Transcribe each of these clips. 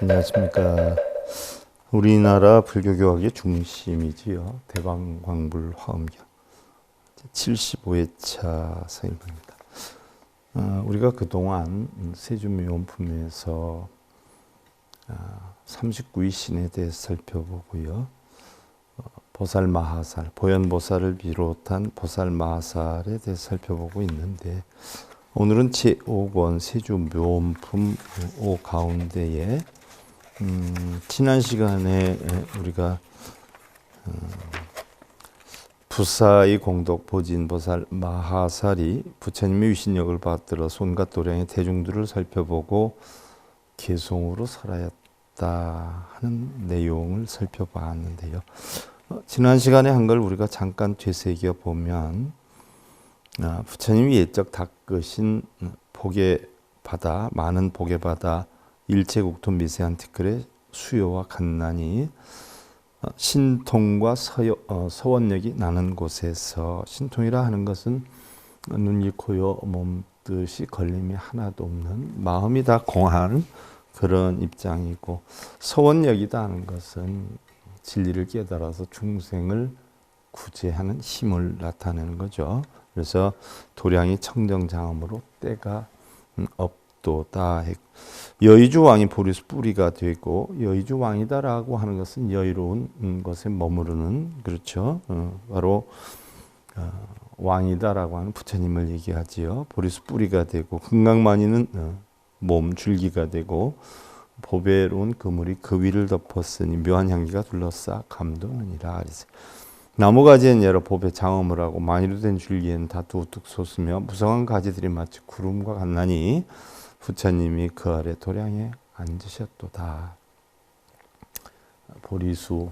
안녕하십니까. 우리나라 불교교학의 중심이지요. 대방광불 화엄경 75회차 서인입니다. 우리가 그동안 세주묘원품에서 39위 신에 대해서 살펴보고요. 보살 마하살, 보현보살을 비롯한 보살 마하살에 대해서 살펴보고 있는데, 오늘은 제5권 세주묘원품 5 가운데에 지난 시간에 우리가 부사의 공덕 보진보살 마하살이 부처님의 위신력을 받들어 손과 도량의 대중들을 살펴보고 개송으로 살아였다 하는 내용을 살펴봤는데요. 지난 시간에 한 걸 우리가 잠깐 되새겨 보면, 부처님이 예적 닦으신 복의 바다, 많은 복의 바다 일체국토 미세한 티끌의 수요와 간난이 신통과 서원력이 나는 곳에서, 신통이라 하는 것은 눈, 이, 코, 요, 몸, 뜻이 걸림이 하나도 없는 마음이 다 공한 그런 입장이고, 서원력이다 하는 것은 진리를 깨달아서 중생을 구제하는 힘을 나타내는 거죠. 그래서 도량이 청정장엄으로 때가 없도다. 여의주 왕이 보리수 뿌리가 되고, 여의주 왕이다라고 하는 것은 여유로운 것에 머무르는, 그렇죠. 바로 왕이다라고 하는 부처님을 얘기하지요. 보리수 뿌리가 되고, 금강만이는 몸 줄기가 되고, 보배로운 그물이 그 위를 덮었으니 묘한 향기가 둘러싸 감도느니라. 나무가지엔 여러 보배 장엄을 하고, 만이로 된 줄기에는 다투 우뚝 솟으며 무성한 가지들이 마치 구름과 같나니 부처님이 그 아래 도량에 앉으셨도다. 보리수,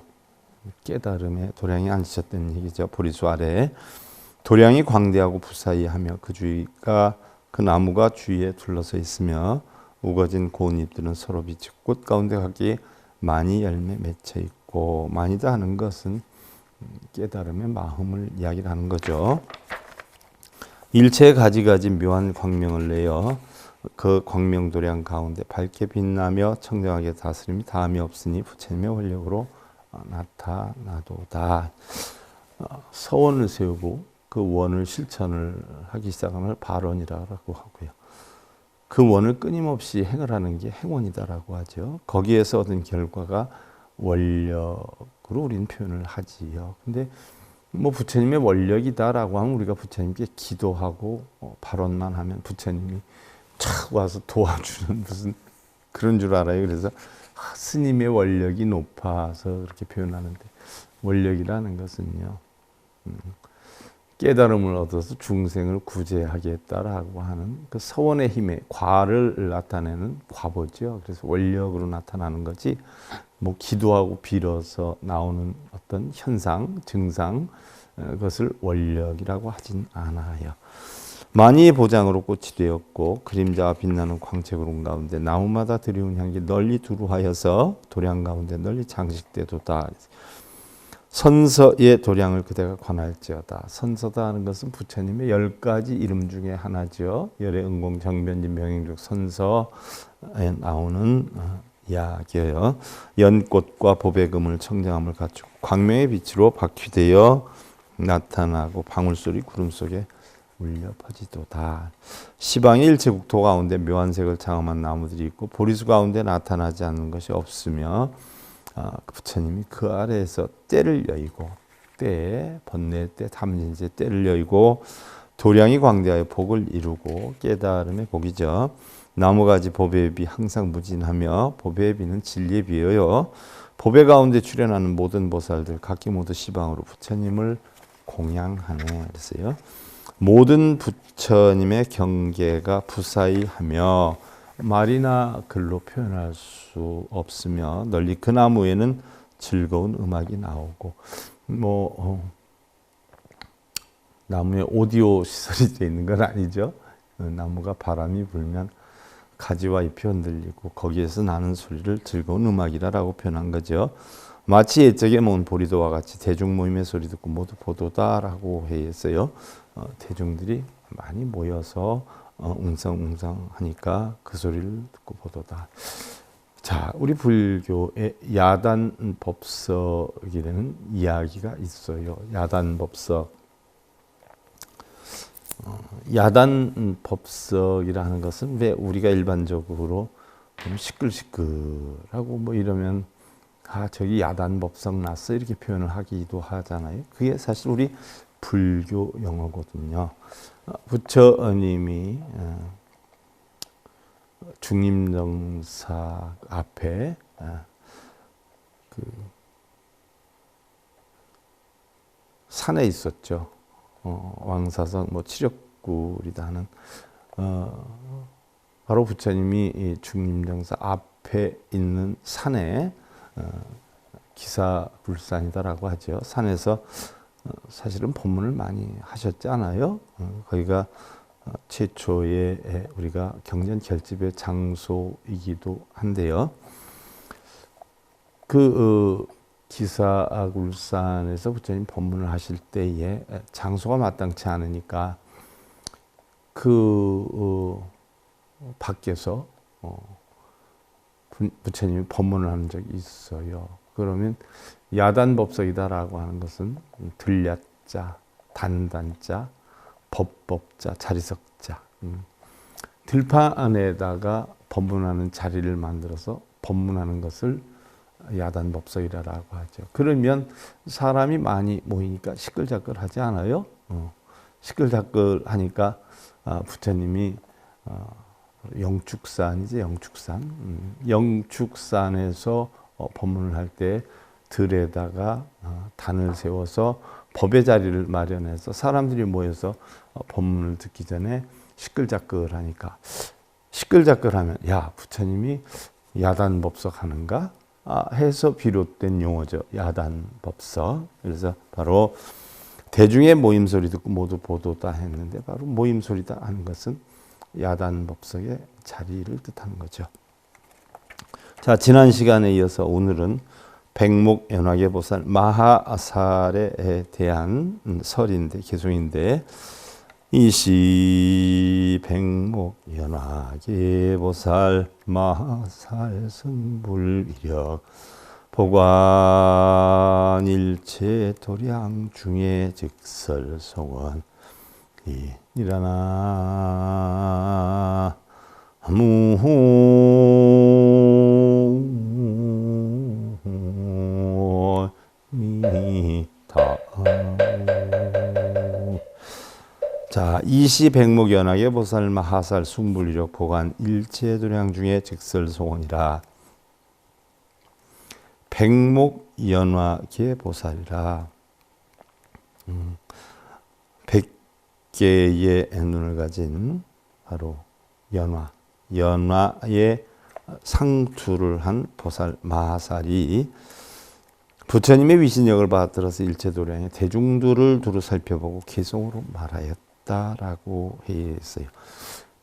깨달음의 도량에 앉으셨다는 얘기죠. 보리수 아래 도량이 광대하고 부사이하며 그 주위가, 그 나무가 주위에 둘러서 있으며 우거진 고운 잎들은 서로 비치고 꽃 가운데 각기 많이 열매 맺혀 있고, 많이다 하는 것은 깨달음의 마음을 이야기를 하는 거죠. 일체의 가지가지 묘한 광명을 내어 그 광명도량 가운데 밝게 빛나며 청정하게 다스림이 다함이 없으니 부처님의 원력으로 나타나도다. 서원을 세우고 그 원을 실천을 하기 시작하면 발원이라고 하고요. 그 원을 끊임없이 행을 하는 게 행원이다라고 하죠. 거기에서 얻은 결과가 원력으로 우리는 표현을 하지요. 근데 뭐 부처님의 원력이다라고 하면 우리가 부처님께 기도하고 발언만 하면 부처님이 착 와서 도와주는 무슨 그런 줄 알아요. 그래서 스님의 원력이 높아서 그렇게 표현하는데, 원력이라는 것은요, 깨달음을 얻어서 중생을 구제하겠다라고 하는 그 서원의 힘의 과를 나타내는 과보죠. 그래서 원력으로 나타나는 거지, 뭐 기도하고 빌어서 나오는 어떤 현상, 증상, 그것을 원력이라고 하진 않아요. 만이의 보장으로 꽃이 되었고 그림자와 빛나는 광채구름 가운데 나무마다 드리운 향기 널리 두루하여서 도량 가운데 널리 장식되도다. 선서의 도량을 그대가 관할지어다. 선서다 하는 것은 부처님의 10가지 이름 중에 하나죠. 열의 응공 정변진 명행juk 선서에 나오는 이야기예요. 연꽃과 보배금을 청정함을 갖추고 광명의 빛으로 바퀴되어 나타나고 방울소리 구름 속에 울려 퍼지도다. 시방의 일체국토 가운데 묘한 색을 장엄한 나무들이 있고 보리수 가운데 나타나지 않는 것이 없으며, 부처님이 그 아래에서 때를 여의고, 때, 번뇌 때, 탐진제 때를 여의고 도량이 광대하여 복을 이루고, 깨달음의 복이죠. 나무가지 보배의 비 항상 무진하며, 보배의 비는 진리에 비어요. 보배 가운데 출현하는 모든 보살들 각기 모두 시방으로 부처님을 공양하네. 그랬어요. 모든 부처님의 경계가 부사이하며, 말이나 글로 표현할 수 없으며, 널리 그 나무에는 즐거운 음악이 나오고, 나무에 오디오 시설이 되어 있는 건 아니죠. 나무가 바람이 불면 가지와 잎이 흔들리고 거기에서 나는 소리를 즐거운 음악이라고 표현한 거죠. 마치 옛적에 모은 보리도와 같이 대중 모임의 소리 듣고 모두 보도다라고 했어요. 대중들이 많이 모여서 웅성웅성하니까 그 소리를 듣고 보도다. 자, 우리 불교에 야단 법석이라는 이야기가 있어요. 야단 법석. 야단 법석이라는 것은 왜 우리가 일반적으로 좀 시끌시끌하고 뭐 이러면 저기 야단 법석 났어 이렇게 표현을 하기도 하잖아요. 그게 사실 우리 불교 용어거든요. 부처님이 중림정사 앞에 그 산에 있었죠. 왕사성 뭐 칠욕굴이다 하는 바로 부처님이 이 중림정사 앞에 있는 산에 기사불산이다라고 하죠. 산에서 사실은 법문을 많이 하셨잖아요. 거기가 최초의 우리가 경전 결집의 장소이기도 한데요. 그 기사굴산에서 부처님 법문을 하실 때에 장소가 마땅치 않으니까 그 밖에서 부처님이 법문을 하는 적이 있어요. 그러면 야단법석이다라고 하는 것은 들야자, 단단자, 법법자, 자리석자. 들판에다가 법문하는 자리를 만들어서 법문하는 것을 야단법석이라고 하죠. 그러면 사람이 많이 모이니까 시끌자끌하지 않아요? 시끌자끌하니까 부처님이 영축산이지, 영축산. 영축산에서 법문을 할 때 들에다가 단을 세워서 법의 자리를 마련해서 사람들이 모여서 법문을 듣기 전에 시끌자끌하니까 시끌자끌하면 야 부처님이 야단법석 하는가 해서 비롯된 용어죠. 야단법석. 그래서 바로 대중의 모임 소리 듣고 모두 보도다 했는데 바로 모임 소리다 하는 것은 야단법석의 자리를 뜻하는 거죠. 자, 지난 시간에 이어서 오늘은 백목연화계보살 마하살에 대한 설인데 개송인데 이시 백목연화계보살 마하살 승불위력 보관일체 도량 중에 즉설송원 이라나 무미타. 자, 이시백목연하게 보살 마하살 숭불위력 보관 일체도량 중에 즉설송원이라. 백목연화계 보살이라. 100개의 눈을 가진 바로 연화의 상투를 한 보살 마하살이 부처님의 위신력을 받들어서 일체도량의 대중들을 두루 살펴보고 개송으로 말하였다라고 했어요.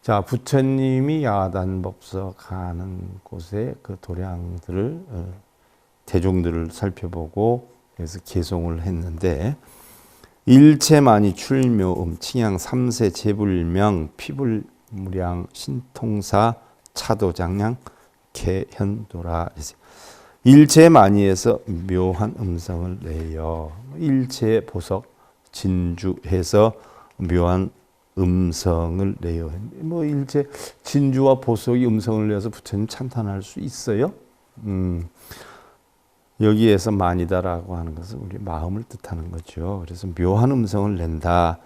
자, 부처님이 야단법석하는 곳에 그 도량들을 대중들을 살펴보고 그래서 개송을 했는데 일체만이 출묘음 칭양 삼세 제불명 피불무량 신통사 차도장량 개현도라. 일체만이에서 묘한 음성을 내요. 일체 보석 진주해서 묘한 음성을 내요. 뭐 일체 진주와 보석이 음성을 내서 부처님 찬탄할 수 있어요? 여기에서 만이다라고 하는 것은 우리 마음을 뜻하는 거죠. 그래서 묘한 음성을 낸다.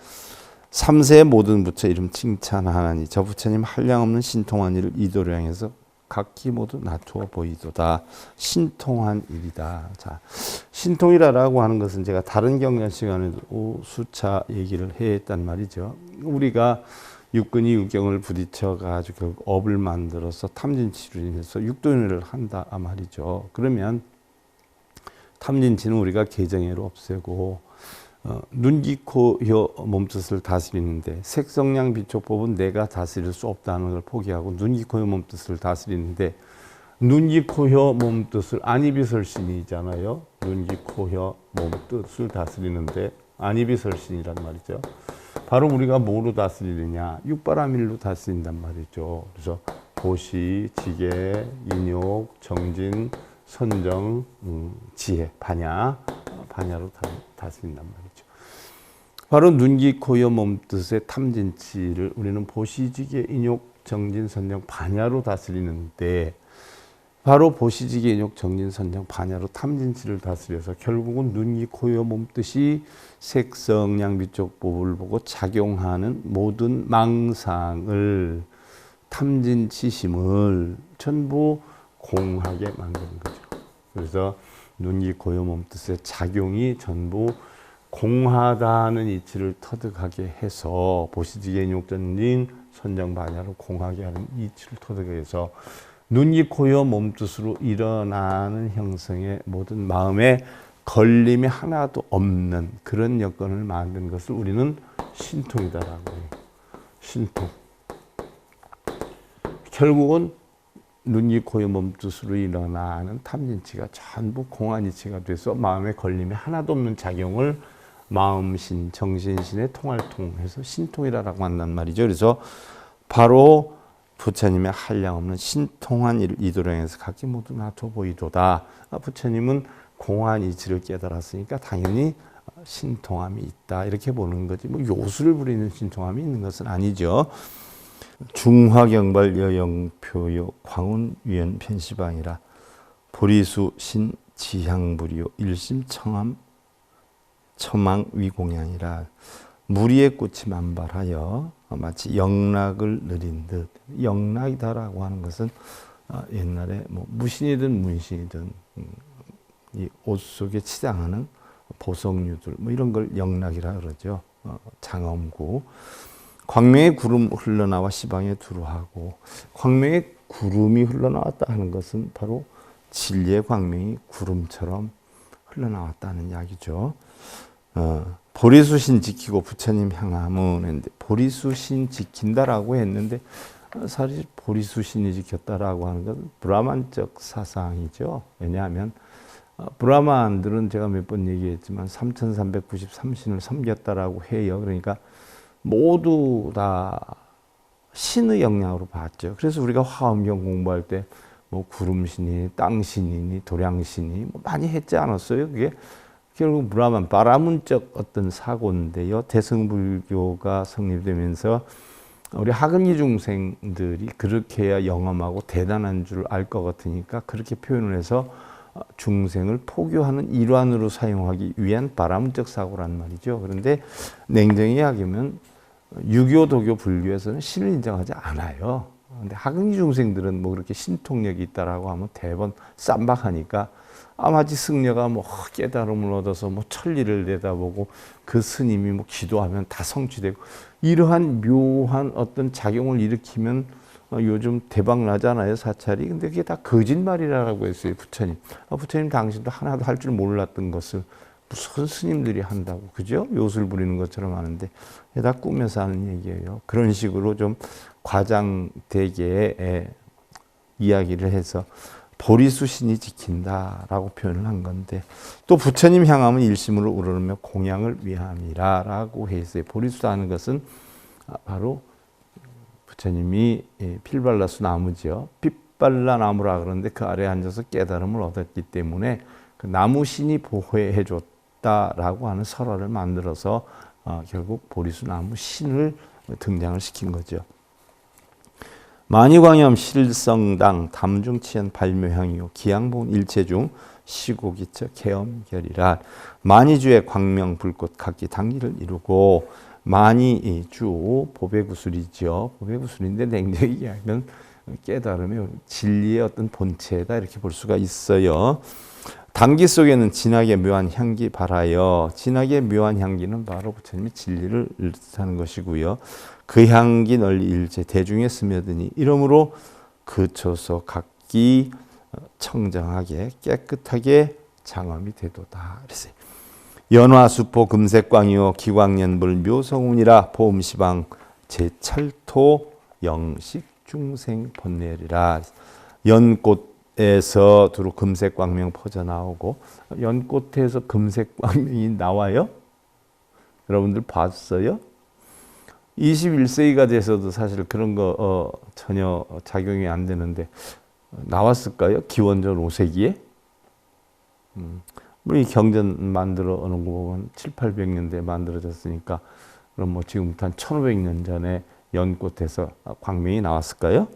삼세의 모든 부처 이름 칭찬하나니 저 부처님 한량없는 신통한 일을 이도량에서 각기 모두 나투어 보이도다. 신통한 일이다. 자, 신통이라고 하는 것은 제가 다른 경전 시간에도 수차 얘기를 했단 말이죠. 우리가 육근이 육경을 부딪혀 가지고 업을 만들어서 탐진치로 인해서 육도윤회를 한다 말이죠. 그러면 탐진치는 우리가 개정해로 없애고 눈, 귀, 코, 혀, 몸뜻을 다스리는데 색성량 비촉법은 내가 다스릴 수 없다는 걸 포기하고 눈, 귀, 코, 혀, 몸뜻을 다스리는데 눈, 귀, 코, 혀, 몸뜻을 안이비설신이잖아요. 눈, 귀, 코, 혀, 몸뜻을 다스리는데 안이비설신이란 말이죠. 바로 우리가 뭐로 다스리느냐? 육바라밀로 다스린단 말이죠. 그래서 보시, 지계, 인욕, 정진, 선정, 지혜, 반야로 다스린단 말이죠. 바로 눈기, 코, 여, 몸뜻의 탐진치를 우리는 보시, 지계, 인욕, 정진, 선정, 반야로 다스리는데, 바로 보시, 지계, 인욕, 정진, 선정, 반야로 탐진치를 다스려서 결국은 눈기, 코, 여, 몸뜻이 색성, 양비 쪽 법을 보고 작용하는 모든 망상을, 탐진치심을 전부 공하게 만드는 거죠. 그래서 눈기, 코, 여, 몸뜻의 작용이 전부 공하다는 이치를 터득하게 해서 보시, 지계, 인욕, 정진, 선정, 반야로 공하게 하는 이치를 터득하게 해서 눈기, 코, 여, 몸뜻으로 일어나는 형성의 모든 마음에 걸림이 하나도 없는 그런 여건을 만든 것을 우리는 신통이다라고 해요. 신통. 결국은 눈기, 코, 여, 몸뜻으로 일어나는 탐진치가 전부 공안이치가 돼서 마음에 걸림이 하나도 없는 작용을 마음신, 정신신의 통할 통해서 신통이라고 한단 말이죠. 그래서 바로 부처님의 한량없는 신통한 이도량에서 각기 모두 나토 보이도다. 부처님은 공한 이치를 깨달았으니까 당연히 신통함이 있다. 이렇게 보는 거지. 뭐 요술을 부리는 신통함이 있는 것은 아니죠. 중화경발 여영표요 광운위원 편시방이라 보리수 신지향불이요 일심청함 처망위공양이라 무리의 꽃이 만발하여 마치 영락을 느린 듯. 영락이다라고 하는 것은 옛날에 뭐 무신이든 문신이든 이 옷 속에 치장하는 보석류들 뭐 이런 걸 영락이라 그러죠. 장엄구. 광명의 구름 흘러나와 시방에 두루하고, 광명의 구름이 흘러나왔다 하는 것은 바로 진리의 광명이 구름처럼 흘러나왔다는 이야기죠. 보리수신 지키고 부처님 향함은 했는데, 보리수신 지킨다라고 했는데 사실 보리수신이 지켰다라고 하는 것은 브라만적 사상이죠. 왜냐하면 브라만들은 제가 몇 번 얘기했지만 3393신을 섬겼다라고 해요. 그러니까 모두 다 신의 영향으로 봤죠. 그래서 우리가 화엄경 공부할 때 뭐 구름신이, 땅신이니, 도량신이 뭐 많이 했지 않았어요? 그게 결국 브라만, 바라문적 어떤 사고인데요. 대승불교가 성립되면서 우리 하근이 중생들이 그렇게 해야 영험하고 대단한 줄 알 것 같으니까 그렇게 표현을 해서 중생을 포교하는 일환으로 사용하기 위한 바라문적 사고란 말이죠. 그런데 냉정히 이야기하면 유교, 도교, 불교에서는 신을 인정하지 않아요. 근데 하근이 중생들은 뭐 그렇게 신통력이 있다라고 하면 대번 쌈박하니까 아마지 승려가 뭐 깨달음을 얻어서 뭐 천리를 내다보고 그 스님이 뭐 기도하면 다 성취되고 이러한 묘한 어떤 작용을 일으키면 요즘 대박 나잖아요, 사찰이. 근데 그게 다 거짓말이라고 했어요, 부처님. 부처님 당신도 하나도 할 줄 몰랐던 것을 무슨 스님들이 한다고, 그죠? 요술 부리는 것처럼 하는데 다 꾸며서 하는 얘기예요. 그런 식으로 좀 과장되게 이야기를 해서 보리수신이 지킨다라고 표현을 한 건데, 또 부처님 향하면 일심으로 우러르며 공양을 위함이라라고 했어요. 보리수라는 것은 바로 부처님이 필발라수 나무죠. 빛발라 나무라 그러는데 그 아래에 앉아서 깨달음을 얻었기 때문에 그 나무신이 보호해 줬다라고 하는 설화를 만들어서 결국 보리수 나무 신을 등장을 시킨 거죠. 만유광염 실성당 담중치연 발묘향이요 기양봉 일체중 시고기처 개엄결이라. 만이주의 광명 불꽃 각기 단기를 이루고, 만이주 보배구술이죠. 보배구술인데 냉정히 이야기하면 깨달음의 진리의 어떤 본체다 이렇게 볼 수가 있어요. 단기 속에는 진하게 묘한 향기 발하여, 진하게 묘한 향기는 바로 부처님의 진리를 뜻하는 것이고요. 그 향기 널리 일체 대중에 스며드니 이러므로 그쳐서 각기 청정하게 깨끗하게 장엄이 되도다. 그랬어요. 연화수포 금색광이요 기광연불 묘성운이라 보음시방 제철토 영식 중생 본내리라. 연꽃에서 두루 금색광명 퍼져나오고, 연꽃에서 금색광명이 나와요? 여러분들 봤어요? 21세기가 돼서도 사실 그런 거 전혀 작용이 안 되는데 나왔을까요? 기원전 5세기에? 물론 이 경전 만들어 놓은 거 보면 7, 800년대에 만들어졌으니까 그럼 뭐 지금부터 한 1500년 전에 연꽃에서 광명이 나왔을까요?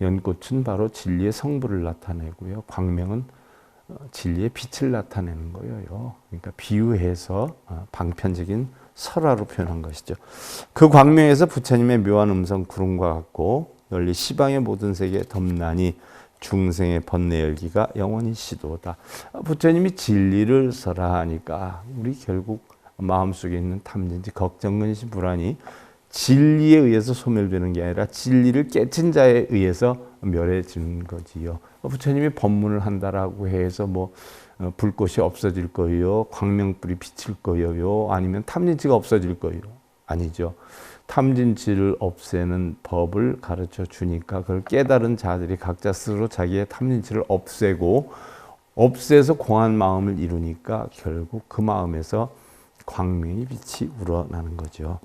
연꽃은 바로 진리의 성부를 나타내고요. 광명은 진리의 빛을 나타내는 거예요. 그러니까 비유해서 방편적인 설화로 표현한 것이죠. 그 광명에서 부처님의 묘한 음성 구름과 같고 널리 시방의 모든 세계 덤나니 중생의 번뇌 열기가 영원히 시도다. 부처님이 진리를 설하니까 우리 결국 마음속에 있는 탐진치, 걱정, 근심, 불안이 진리에 의해서 소멸되는 게 아니라 진리를 깨친 자에 의해서 멸해지는 거지요. 부처님이 법문을 한다라고 해서 뭐 불꽃이 없어질 거예요, 광명불이 비칠 거예요, 아니면 탐진치가 없어질 거예요? 아니죠. 탐진치를 없애는 법을 가르쳐 주니까 그걸 깨달은 자들이 각자 스스로 자기의 탐진치를 없애서 공한 마음을 이루니까 결국 그 마음에서 광명의 빛이 우러나는 거죠.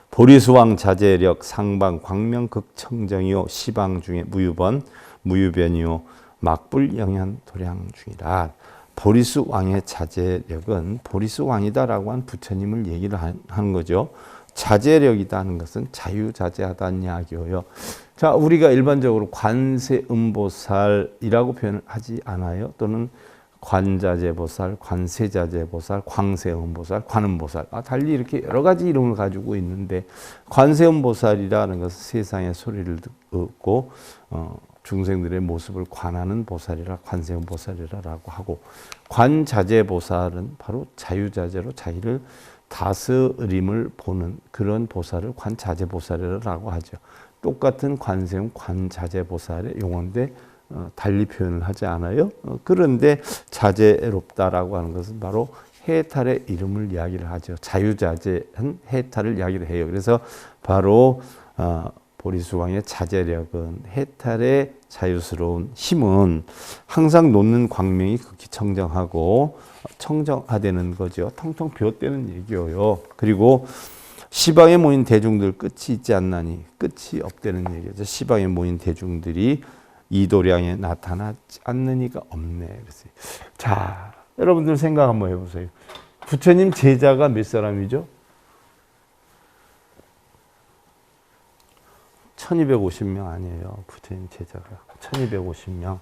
보리수왕 자제력 상방 광명 극청정이요 시방 중에 무유변이요 막불 영현 도량 중이라. 보리수왕의 자제력은 보리수왕이다라고 한 부처님을 얘기를 하는 거죠. 자제력이라는 것은 자유자재하다는 이야기예요. 자, 우리가 일반적으로 관세음보살이라고 표현을 하지 않아요. 또는 관자재보살, 관세자재보살, 광세음보살, 관음보살, 달리 이렇게 여러 가지 이름을 가지고 있는데, 관세음보살이라는 것은 세상의 소리를 듣고 중생들의 모습을 관하는 보살이라 관세음보살이라고 하고, 관자재보살은 바로 자유자재로 자기를 다스림을 보는 그런 보살을 관자재보살이라고 하죠. 똑같은 관세음, 관자재보살의 용어인데 달리 표현을 하지 않아요. 그런데 자제롭다라고 하는 것은 바로 해탈의 이름을 이야기를 하죠. 자유자재한 해탈을 이야기를 해요. 그래서 바로 보리수왕의 자제력은, 해탈의 자유스러운 힘은 항상 놓는 광명이 극히 청정하고 청정화되는 거죠. 텅텅 비었다는 얘기예요. 그리고 시방에 모인 대중들 끝이 있지 않나니, 끝이 없다는 얘기죠. 시방에 모인 대중들이 이도량에 나타나지 않느니가 없네. 그랬어요. 자, 여러분들 생각 한번 해보세요. 부처님 제자가 몇 사람이죠? 1250명 아니에요. 부처님 제자가 1250명.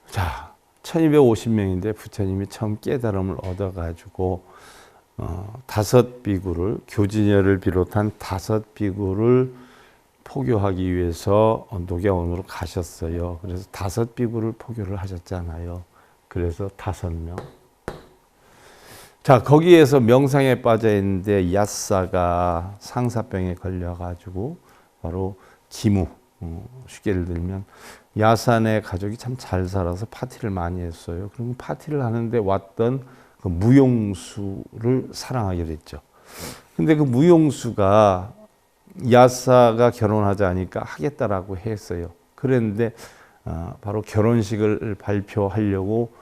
자, 1250명인데 부처님이 처음 깨달음을 얻어가지고 5비구를, 교진여를 비롯한 5비구를 포교하기 위해서 녹야원으로 가셨어요. 그래서 5비구를 포교를 하셨잖아요. 그래서 5명. 자, 거기에서 명상에 빠져 있는데 야사가 상사병에 걸려가지고 바로 기무, 쉽게 예를 들면 야산의 가족이 참 잘 살아서 파티를 많이 했어요. 그럼 파티를 하는데 왔던 그 무용수를 사랑하게 됐죠. 근데 그 무용수가 야사가 결혼하자니까 하겠다라고 했어요. 그랬는데 바로 결혼식을 발표하려고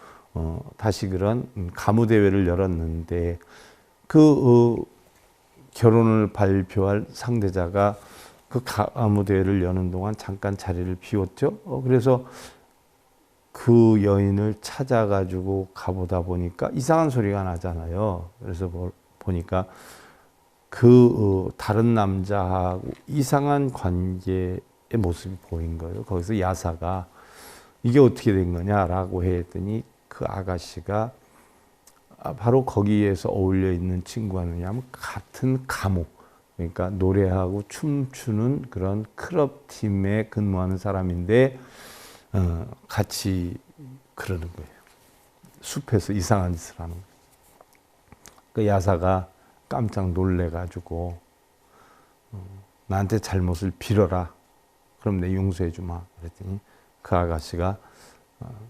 다시 그런 가무대회를 열었는데 그 결혼을 발표할 상대자가 그 가무대회를 여는 동안 잠깐 자리를 비웠죠. 그래서 그 여인을 찾아가지고 가보다 보니까 이상한 소리가 나잖아요. 그래서 보니까 그 다른 남자하고 이상한 관계의 모습이 보인 거예요. 거기서 야사가 이게 어떻게 된 거냐라고 했더니 그 아가씨가 바로 거기에서 어울려 있는 친구가 누구냐면 같은 가무, 그러니까 노래하고 춤추는 그런 클럽 팀에 근무하는 사람인데 같이 그러는 거예요. 숲에서 이상한 짓을 하는 거예요. 그 야사가 깜짝 놀래가지고 나한테 잘못을 빌어라. 그럼 내 용서해 주마. 그랬더니 그 아가씨가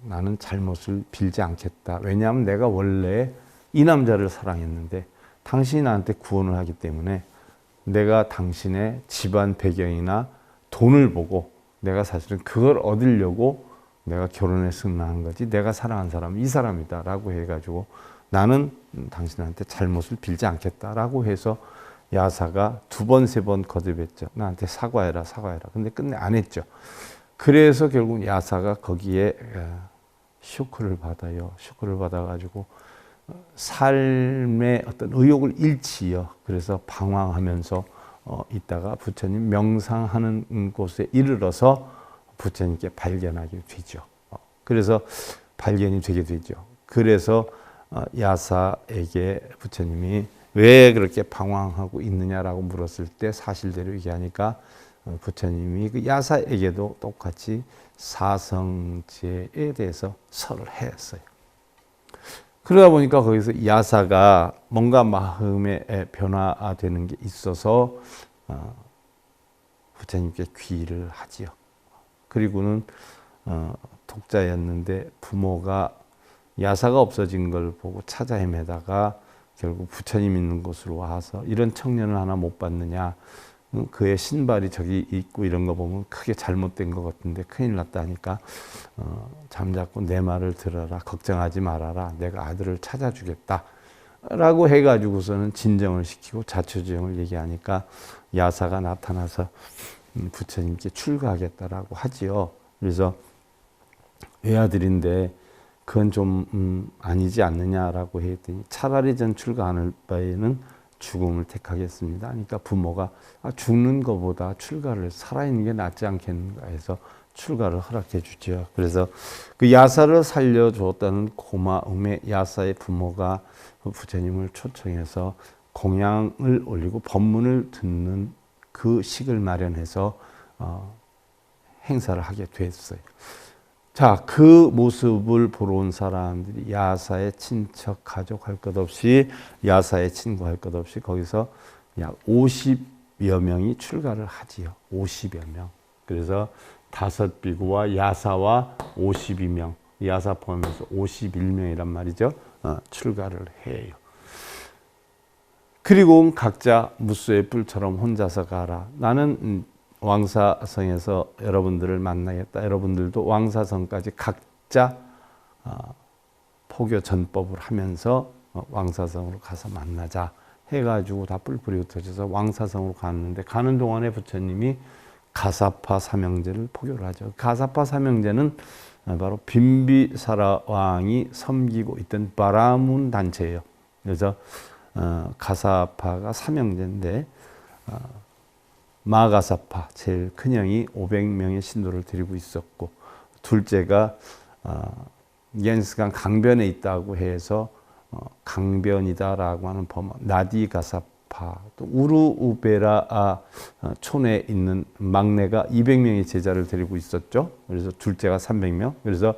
나는 잘못을 빌지 않겠다. 왜냐하면 내가 원래 이 남자를 사랑했는데 당신이 나한테 구원을 하기 때문에 내가 당신의 집안 배경이나 돈을 보고 내가 사실은 그걸 얻으려고 내가 결혼해서 낳은 거지 내가 사랑한 사람은 이 사람이다 라고 해가지고 나는 당신한테 잘못을 빌지 않겠다라고 해서 야사가 2번, 3번 거듭했죠. 나한테 사과해라, 사과해라. 근데 끝내 안 했죠. 그래서 결국 야사가 거기에 쇼크를 받아요. 쇼크를 받아가지고 삶의 어떤 의욕을 잃지요. 그래서 방황하면서 있다가 부처님 명상하는 곳에 이르러서 부처님께 발견하게 되죠. 그래서 발견이 되게 되죠. 그래서 야사에게 부처님이 왜 그렇게 방황하고 있느냐라고 물었을 때 사실대로 얘기하니까 부처님이 그 야사에게도 똑같이 사성제에 대해서 설을 했어요. 그러다 보니까 거기서 야사가 뭔가 마음의 변화되는 게 있어서 부처님께 귀의를 하지요. 그리고는 독자였는데 부모가 야사가 없어진 걸 보고 찾아 헤매다가 결국 부처님 있는 곳으로 와서 이런 청년을 하나 못 봤느냐, 그의 신발이 저기 있고 이런 거 보면 크게 잘못된 것 같은데 큰일 났다 하니까 잠자코 내 말을 들어라, 걱정하지 말아라, 내가 아들을 찾아주겠다 라고 해가지고서는 진정을 시키고 자초지종을 얘기하니까 야사가 나타나서 부처님께 출가하겠다라고 하지요. 그래서 외아들인데 그건 좀 아니지 않느냐라고 했더니 차라리 전 출가하는 바에는 죽음을 택하겠습니다. 그러니까 부모가 죽는 것보다 출가를 살아있는 게 낫지 않겠는가 해서 출가를 허락해 주죠. 그래서 그 야사를 살려주었다는 고마움에 야사의 부모가 부처님을 초청해서 공양을 올리고 법문을 듣는 그 식을 마련해서 행사를 하게 됐어요. 자, 그 모습을 보러 온 사람들이 야사의 친척, 가족 할 것 없이, 야사의 친구 할 것 없이 거기서 약 50여 명이 출가를 하지요. 50여 명. 그래서 5비구와 야사와 52명, 야사 포함해서 51명이란 말이죠. 출가를 해요. 그리고 각자 무수의 뿔처럼 혼자서 가라. 나는 왕사성에서 여러분들을 만나겠다. 여러분들도 왕사성까지 각자 포교 전법을 하면서 왕사성으로 가서 만나자 해가지고 다 뿔뿔이 흩어져서 왕사성으로 갔는데, 가는 동안에 부처님이 가사파 삼형제를 포교를 하죠. 가사파 삼형제는 바로 빈비사라 왕이 섬기고 있던 바라문 단체예요. 그래서 가사파가 삼형제인데 마가사파 제일 큰형이 500명의 신도를 데리고 있었고, 둘째가 옌스강 강변에 있다고 해서 강변이다라고 하는 나디가사파, 또 우르우베라 촌에 있는 막내가 200명의 제자를 데리고 있었죠. 그래서 둘째가 300명. 그래서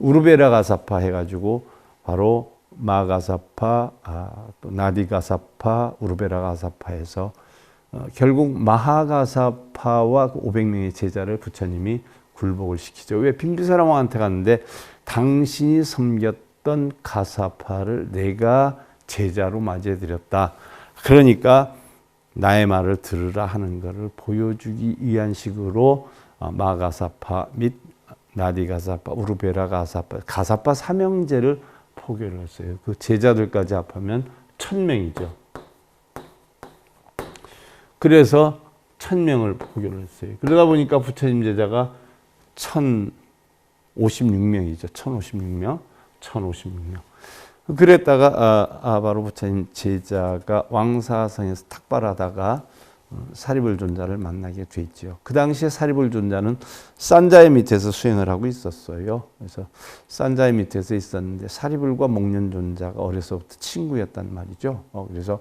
우르베라 가사파 해가지고 바로 마가사파, 또 나디가사파, 우르베라 가사파에서 결국 마하가사파와 500명의 제자를 부처님이 굴복을 시키죠. 왜? 빈비사라 왕한테 갔는데 당신이 섬겼던 가사파를 내가 제자로 맞이해드렸다. 그러니까 나의 말을 들으라 하는 것을 보여주기 위한 식으로 마가사파 및 나디가사파, 우르베라 가사파, 가사파 삼형제를 포교를 했어요. 그 제자들까지 합하면 1000명이죠. 그래서 1000명을 포교를 했어요. 그러다 보니까 부처님 제자가 1056명이죠. 1056명. 1056명. 그랬다가 바로 부처님 제자가 왕사성에서 탁발하다가 사리불존자를 만나게 됐죠. 그 당시에 사리불존자는 산자의 밑에서 수행을 하고 있었어요. 그래서 산자의 밑에서 있었는데 사리불과 목련존자가 어려서부터 친구였단 말이죠. 그래서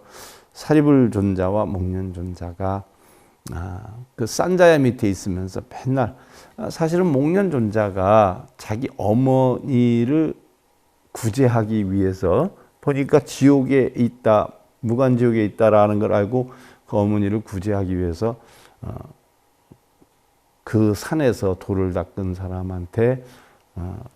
사리불존자와 목련존자가 그 산자야 밑에 있으면서 맨날, 사실은 목련존자가 자기 어머니를 구제하기 위해서 보니까 지옥에 있다, 무간지옥에 있다라는 걸 알고 그 어머니를 구제하기 위해서 그 산에서 돌을 닦은 사람한테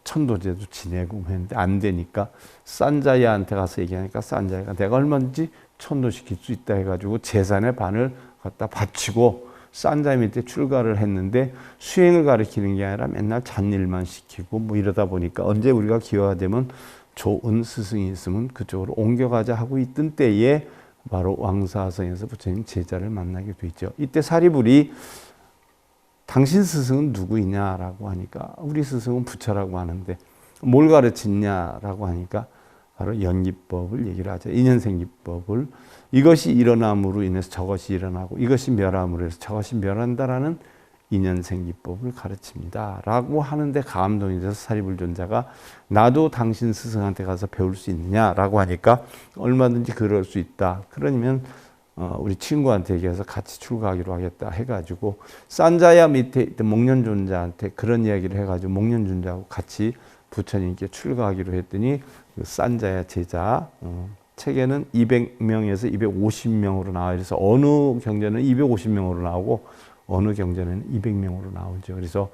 천도제도 지내고 했는데 안 되니까 산자야한테 가서 얘기하니까 산자야가 내가 얼마든지 천도시킬 수 있다 해가지고 재산의 반을 갖다 바치고 싼자 밑에 출가를 했는데 수행을 가르치는 게 아니라 맨날 잔일만 시키고 뭐 이러다 보니까 언제 우리가 기회가 되면 좋은 스승이 있으면 그쪽으로 옮겨가자 하고 있던 때에 바로 왕사성에서 부처님 제자를 만나게 되죠. 이때 사리불이 당신 스승은 누구이냐라고 하니까 우리 스승은 부처라고 하는데 뭘 가르쳤냐라고 하니까 바로 연기법을 얘기를 하죠. 인연생기법을. 이것이 일어남으로 인해서 저것이 일어나고 이것이 멸함으로 해서 저것이 멸한다라는 인연생기법을 가르칩니다. 라고 하는데 감동이 돼서 사리불존자가 나도 당신 스승한테 가서 배울 수 있느냐라고 하니까 얼마든지 그럴 수 있다. 그러면 우리 친구한테 얘기해서 같이 출가하기로 하겠다 해가지고 싼자야 밑에 있던 목련존자한테 그런 이야기를 해가지고 목련존자하고 같이 부처님께 출가하기로 했더니 그 싼자야 제자 책에는 200명에서 250명으로 나와요. 그래서 어느 경전은 250명으로 나오고 어느 경전에는 200명으로 나오죠. 그래서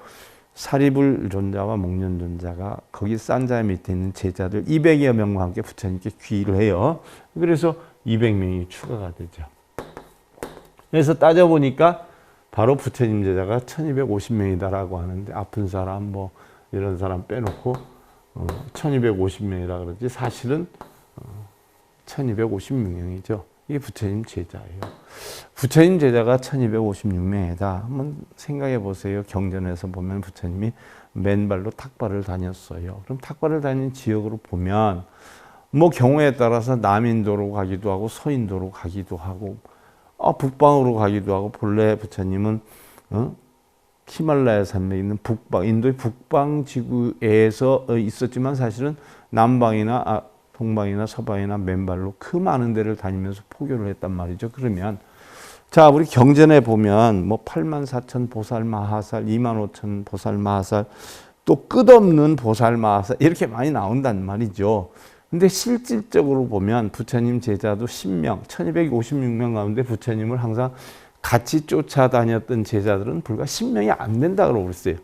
사리불 존자와 목련 존자가 거기 싼자 밑에 있는 제자들 200여 명과 함께 부처님께 귀의를 해요. 그래서 200명이 추가가 되죠. 그래서 따져보니까 바로 부처님 제자가 1250명이다라고 하는데 아픈 사람 뭐 이런 사람 빼놓고 1250명이라 그러지 사실은 1256명이죠. 이게 부처님 제자예요. 부처님 제자가 1256명이다. 한번 생각해 보세요. 경전에서 보면 부처님이 맨발로 탁발을 다녔어요. 그럼 탁발을 다닌 지역으로 보면 뭐 경우에 따라서 남인도로 가기도 하고 서인도로 가기도 하고 북방으로 가기도 하고 본래 부처님은 히말라야 산맥에 있는 북방, 인도의 북방 지구에서 있었지만 사실은 남방이나 동방이나 서방이나 맨발로 그 많은 데를 다니면서 포교를 했단 말이죠. 그러면 자 우리 경전에 보면 뭐 84,000 보살 마하살, 25,000 보살 마하살, 또 끝없는 보살 마하살 이렇게 많이 나온단 말이죠. 근데 실질적으로 보면 부처님 제자도 10명, 1256명 가운데 부처님을 항상 같이 쫓아다녔던 제자들은 불과 10명이 안 된다고 그랬어요.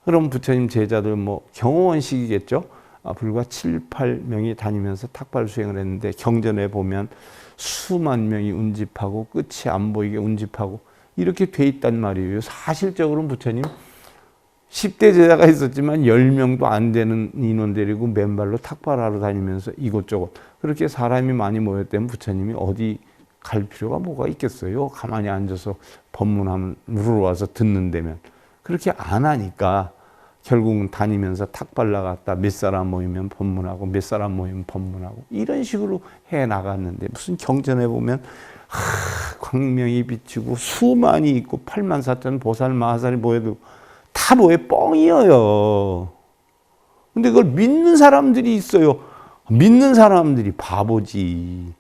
그럼 부처님 제자들 뭐 경호원식이겠죠. 불과 7, 8명이 다니면서 탁발 수행을 했는데 경전에 보면 수만 명이 운집하고 끝이 안 보이게 운집하고 이렇게 돼 있단 말이에요. 사실적으로는 부처님 10대 제자가 있었지만 10명도 안 되는 인원 데리고 맨발로 탁발하러 다니면서 이곳저곳 그렇게 사람이 많이 모였다면 부처님이 어디 갈 필요가 뭐가 있겠어요. 가만히 앉아서 법문하면 물어와서 듣는다면 그렇게 안 하니까 결국은 다니면서 탁발 나갔다 몇 사람 모이면 법문하고 몇 사람 모이면 법문하고 이런 식으로 해 나갔는데 무슨 경전에 보면 광명이 비치고 수만이 있고 84,000 보살 마하살이 모여도 다 뭐에 뻥이에요. 근데 그걸 믿는 사람들이 있어요. 믿는 사람들이 바보지.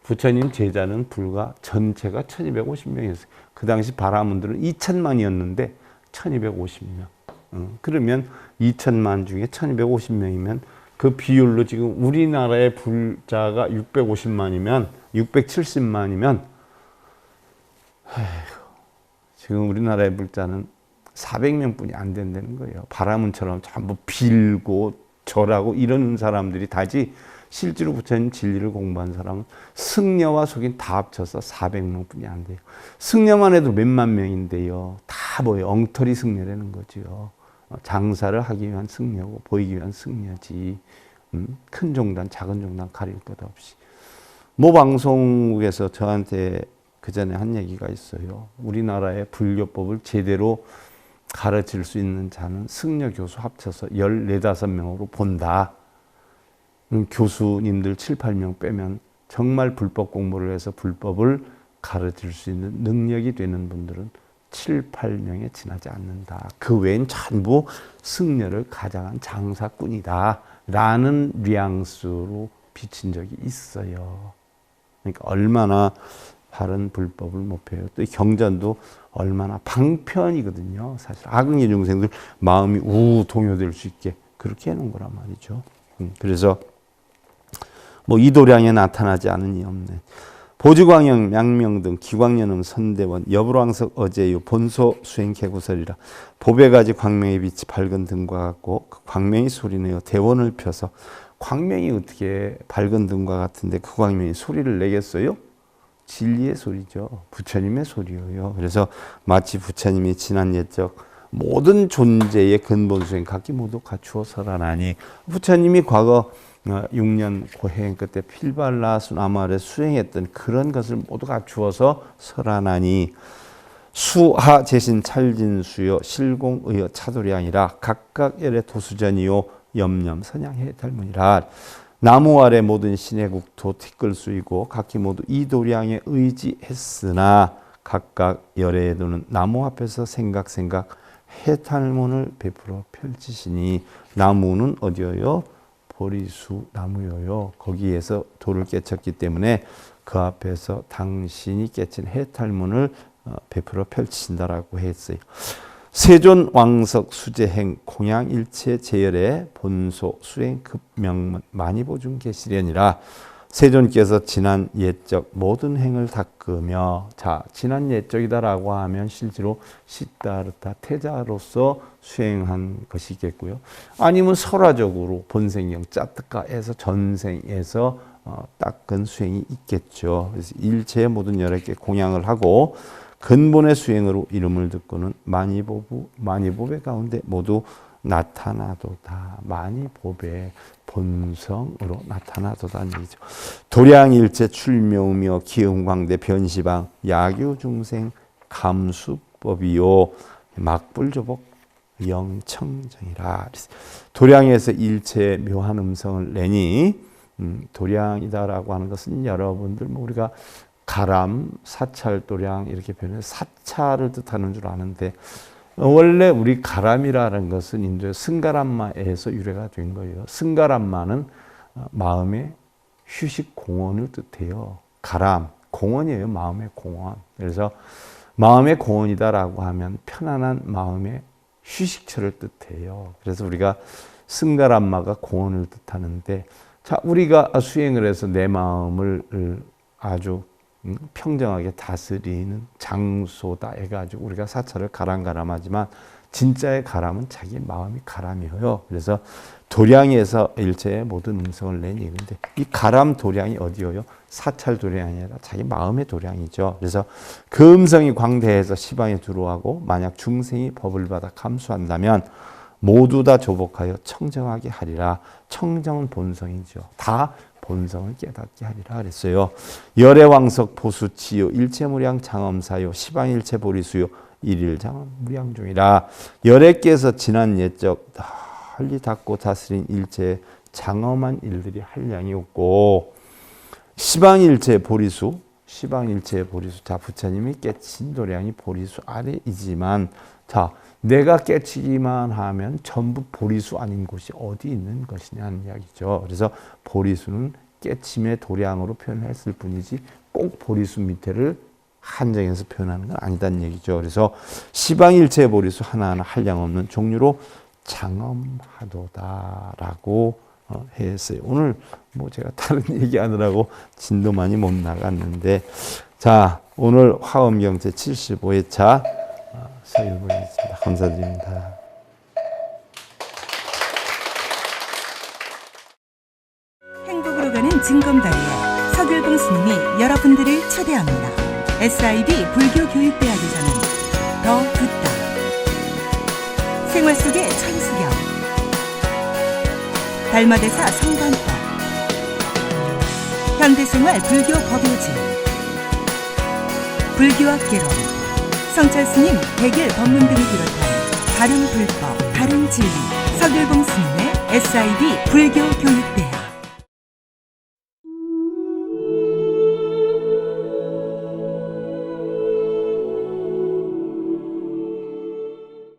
부처님 제자는 불과 전체가 1250명이었어요. 그 당시 바라문들은 2000만이었는데 1250명. 그러면 2000만 중에 1250명이면 그 비율로 지금 우리나라의 불자가 650만이면 670만이면 지금 우리나라의 불자는 400명뿐이 안 된다는 거예요. 바라문처럼 전부 빌고 절하고 이런 사람들이 다지 실제로 부처님 진리를 공부한 사람은 승려와 속인 다 합쳐서 400명뿐이 안 돼요. 승려만 해도 몇만 명인데요. 다 뭐예요? 엉터리 승려라는 거죠. 장사를 하기 위한 승려고 보이기 위한 승려지. 큰 종단, 작은 종단 가릴 것 없이. 모 방송국에서 저한테 그 전에 한 얘기가 있어요. 우리나라의 불교법을 제대로 가르칠 수 있는 자는 승려 교수 합쳐서 14, 15명으로 본다. 교수님들 7, 8명 빼면 정말 불법 공부를 해서 불법을 가르칠 수 있는 능력이 되는 분들은 7, 8명에 지나지 않는다. 그 외엔 전부 승려를 가장한 장사꾼이다. 라는 뉘앙스로 비친 적이 있어요. 그러니까 얼마나 바른 불법을 목표해요. 또 경전도 얼마나 방편이거든요. 사실 악의 중생들 마음이 동요될 수 있게 그렇게 해놓은 거란 말이죠. 그래서 뭐 이도량에 나타나지 않으니 없네. 보지광영, 양명 등 기광연음 선대원, 여불왕석 어제유, 본소 수행 개구설이라. 보배가지 광명의 빛이 밝은 등과 같고 그 광명이 소리내어 대원을 펴서 광명이 어떻게 밝은 등과 같은데 그 광명이 소리를 내겠어요? 진리의 소리죠. 부처님의 소리예요. 그래서 마치 부처님이 지난 옛적 모든 존재의 근본 수행 각기 모두 갖추어 설하나니, 부처님이 과거 6년 고행 그때 필발라 수나무 아래 수행했던 그런 것을 모두 갖추어서 설하나니, 수하 제신 찰진수요 실공의여 차도량이라 각각 열의 도수전이요 염념 선양해 닮으니라. 나무 아래 모든 신의 국토 티끌수이고 각기 모두 이 도량에 의지했으나 각각 열애에 두는 나무 앞에서 생각 해탈문을 베풀어 펼치시니, 나무는 어디여요? 보리수 나무여요. 거기에서 돌을 깨쳤기 때문에 그 앞에서 당신이 깨친 해탈문을 베풀어 펼치신다라고 했어요. 세존 왕석 수제행 공양일체 제열의 본소 수행 급명문 많이 보중 계시려니라. 세존께서 지난 옛적 모든 행을 닦으며, 자, 지난 옛적이다라고 하면 실제로 시다르타 태자로서 수행한 것이겠고요. 아니면 설화적으로 본생경 짜뜨가에서 전생에서 닦은 수행이 있겠죠. 그래서 일체의 모든 여러 개 공양을 하고 근본의 수행으로 이름을 듣고는 만이보배 가운데 모두 나타나도다. 만이보배 본성으로 나타나도다는 얘기죠. 도량일체 출묘며 기흥광대 변시방 야규 중생 감수법이요 막불조복 영청정이라. 도량에서 일체의 묘한 음성을 내니, 도량이다라고 하는 것은 여러분들 우리가 가람, 사찰, 도량 이렇게 표현해서 사찰을 뜻하는 줄 아는데, 원래 우리 가람이라는 것은 인도의 승가람마에서 유래가 된 거예요. 승가람마는 마음의 휴식 공원을 뜻해요. 가람, 공원이에요. 마음의 공원. 그래서 마음의 공원이다라고 하면 편안한 마음의 휴식처를 뜻해요. 그래서 우리가 승가람마가 공원을 뜻하는데, 자, 우리가 수행을 해서 내 마음을 아주 평정하게 다스리는 장소다 해가지고 우리가 사찰을 가람가람하지만, 진짜의 가람은 자기 마음이 가람이에요. 그래서 도량에서 일체의 모든 음성을 내니, 근데 이 가람 도량이 어디예요? 사찰 도량이 아니라 자기 마음의 도량이죠. 그래서 그 음성이 광대해서 시방에 들어오고, 만약 중생이 법을 받아 감수한다면 모두 다 조복하여 청정하게 하리라. 청정은 본성이죠. 다 본성을 깨닫게 하리라 그랬어요. 열애왕석 보수치요 일체무량 장엄사요 시방일체 보리수요 일일장엄 무량중이라. 열애께서 지난 옛적 널리 닦고 다스린 일체 장엄한 일들이 한량이 없고, 시방일체 보리수, 시방일체 보리수, 자, 부처님이 깨친 도량이 보리수 아래이지만, 자, 내가 깨치기만 하면 전부 보리수 아닌 곳이 어디 있는 것이냐는 이야기죠. 그래서 보리수는 깨침의 도량으로 표현했을 뿐이지 꼭 보리수 밑에를 한정해서 표현하는 건 아니다는 얘기죠. 그래서 시방일체 보리수 하나하나 한량없는 종류로 장엄하도다라고 했어요. 오늘 제가 다른 얘기하느라고 진도 많이 못 나갔는데, 자, 오늘 화엄경 제 75회차 서일보겠습니다. 감사드립니다. 행복으로 가는 징검다리에 서길봉 스님이 여러분들을 초대합니다. SIB 불교교육대학에서는 더 듣다, 생활 속의 천수경, 달마대사 성관법, 현대생활 불교 법요지, 불교학개론, 성찰스님 백일 법문 등을 비롯한 다른 불법, 다른 진리, 서길봉 스님의 SIB 불교교육